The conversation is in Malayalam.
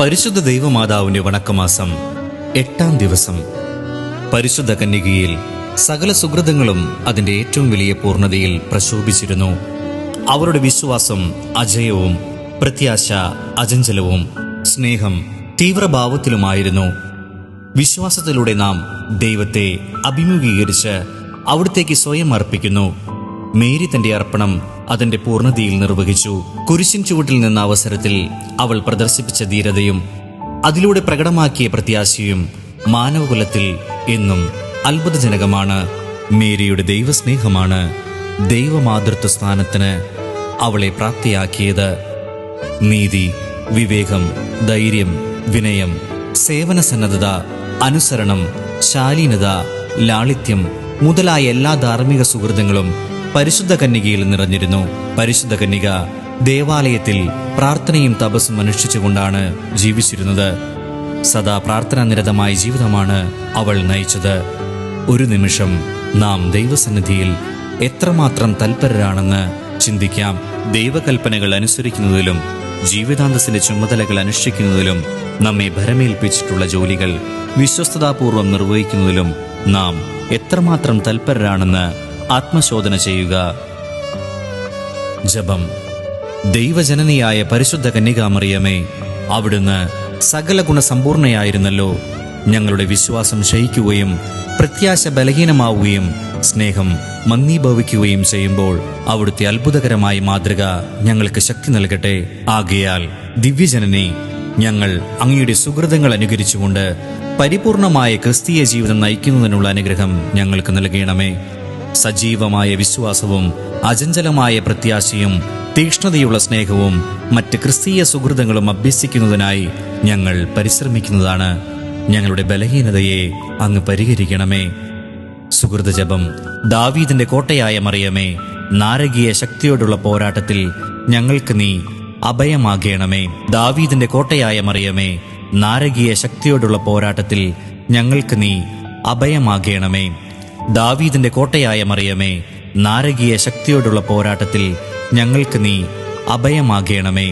പരിശുദ്ധ ദൈവമാതാവിന്റെ വണക്കമാസം 8-ാം ദിവസം. പരിശുദ്ധ കന്യകയിൽ സകല സുഹൃതങ്ങളും അതിന്റെ ഏറ്റവും വലിയ പൂർണ്ണതയിൽ പ്രശോഭിച്ചിരുന്നു. അവരുടെ വിശ്വാസം അജയവും പ്രത്യാശ അചഞ്ചലവും സ്നേഹം തീവ്രഭാവത്തിലുമായിരുന്നു. വിശ്വാസത്തിലൂടെ നാം ദൈവത്തെ അഭിമുഖീകരിച്ച് അവിടത്തേക്ക് സ്വയം അർപ്പിക്കുന്നു. മേരി തന്റെ അർപ്പണം അതിന്റെ പൂർണ്ണതയിൽ നിർവഹിച്ചു. കുരിശിൻ ചുവട്ടിൽ നിന്ന അവസരത്തിൽ അവൾ പ്രദർശിപ്പിച്ച ധീരതയും അതിലൂടെ പ്രകടമാക്കിയ പ്രത്യാശയും മാനവകുലത്തിൽ എന്നും അത്ഭുതജനകമാണ്. മേരിയുടെ ദൈവസ്നേഹമാണ് ദൈവമാതൃത്വ സ്ഥാനത്തിന് അവളെ പ്രാപ്തിയാക്കിയത്. നീതി, വിവേകം, ധൈര്യം, വിനയം, സേവനസന്നദ്ധത, അനുസരണം, ശാലീനത, ലാളിത്യം മുതലായ എല്ലാ ധാർമ്മിക സുഹൃതങ്ങളും പരിശുദ്ധ കന്യകയിൽ നിറഞ്ഞിരുന്നു. പരിശുദ്ധ കന്യക ദേവാലയത്തിൽ പ്രാർത്ഥനയും തപസ്സും അനുഷ്ഠിച്ചുകൊണ്ടാണ് ജീവിച്ചിരുന്നത്. സദാ പ്രാർത്ഥനാനിരതമായ ജീവിതമാണ് അവൾ നയിച്ചത്. ഒരു നിമിഷം നാം ദൈവസന്നിധിയിൽ എത്രമാത്രം തൽപരരാണെന്ന് ചിന്തിക്കാം. ദൈവകൽപ്പനകൾ അനുസരിക്കുന്നതിലും ജീവിതാന്തസ്സിന്റെ ചുമതലകൾ അനുഷ്ഠിക്കുന്നതിലും നമ്മെ ഭരമേൽപ്പിച്ചിട്ടുള്ള ജോലികൾ വിശ്വസ്തതാപൂർവം നിർവഹിക്കുന്നതിലും നാം എത്രമാത്രം തൽപരരാണെന്ന് ആത്മശോധന ചെയ്യുക. ജപം. ദൈവജനനിയായ പരിശുദ്ധ കന്യകാമറിയമേ, അവിടുന്ന് സകല ഗുണസമ്പൂർണയായിരുന്നല്ലോ. ഞങ്ങളുടെ വിശ്വാസം ക്ഷയിക്കുകയും പ്രത്യാശ ബലഹീനമാവുകയും സ്നേഹം മന്ദീഭവിക്കുകയും ചെയ്യുമ്പോൾ അവിടുത്തെ അത്ഭുതകരമായ മാതൃക ഞങ്ങൾക്ക് ശക്തി നൽകട്ടെ. ആകയാൽ ദിവ്യജനനി, ഞങ്ങൾ അങ്ങയുടെ സുഹൃതങ്ങൾ അനുകരിച്ചുകൊണ്ട് പരിപൂർണമായ ക്രിസ്തീയ ജീവിതം നയിക്കുന്നതിനുള്ള അനുഗ്രഹം ഞങ്ങൾക്ക് നൽകണമേ. സജീവമായ വിശ്വാസവും അചഞ്ചലമായ പ്രത്യാശയും തീക്ഷ്ണതയുള്ള സ്നേഹവും മറ്റ് ക്രിസ്തീയ സുഹൃതങ്ങളും അഭ്യസിക്കുന്നതിനായി ഞങ്ങൾ പരിശ്രമിക്കുന്നതാണ്. ഞങ്ങളുടെ ബലഹീനതയെ അങ്ങ് പരിഹരിക്കണമേ. സുഹൃത ജപം. ദാവീദിന്റെ കോട്ടയായ മറിയമേ, നാരകീയ ശക്തിയോടുള്ള പോരാട്ടത്തിൽ ഞങ്ങൾക്ക് നീ അഭയമാകണമേ. ദാവീദിന്റെ കോട്ടയായ മറിയമേ, നാരകീയ ശക്തിയോടുള്ള പോരാട്ടത്തിൽ ഞങ്ങൾക്ക് നീ അഭയമാകണമേ. ദാവീദിന്റെ കോട്ടയായ മറിയമേ, നാരകീയ ശക്തിയോടുള്ള പോരാട്ടത്തിൽ ഞങ്ങൾക്ക് നീ അഭയമാകണമേ.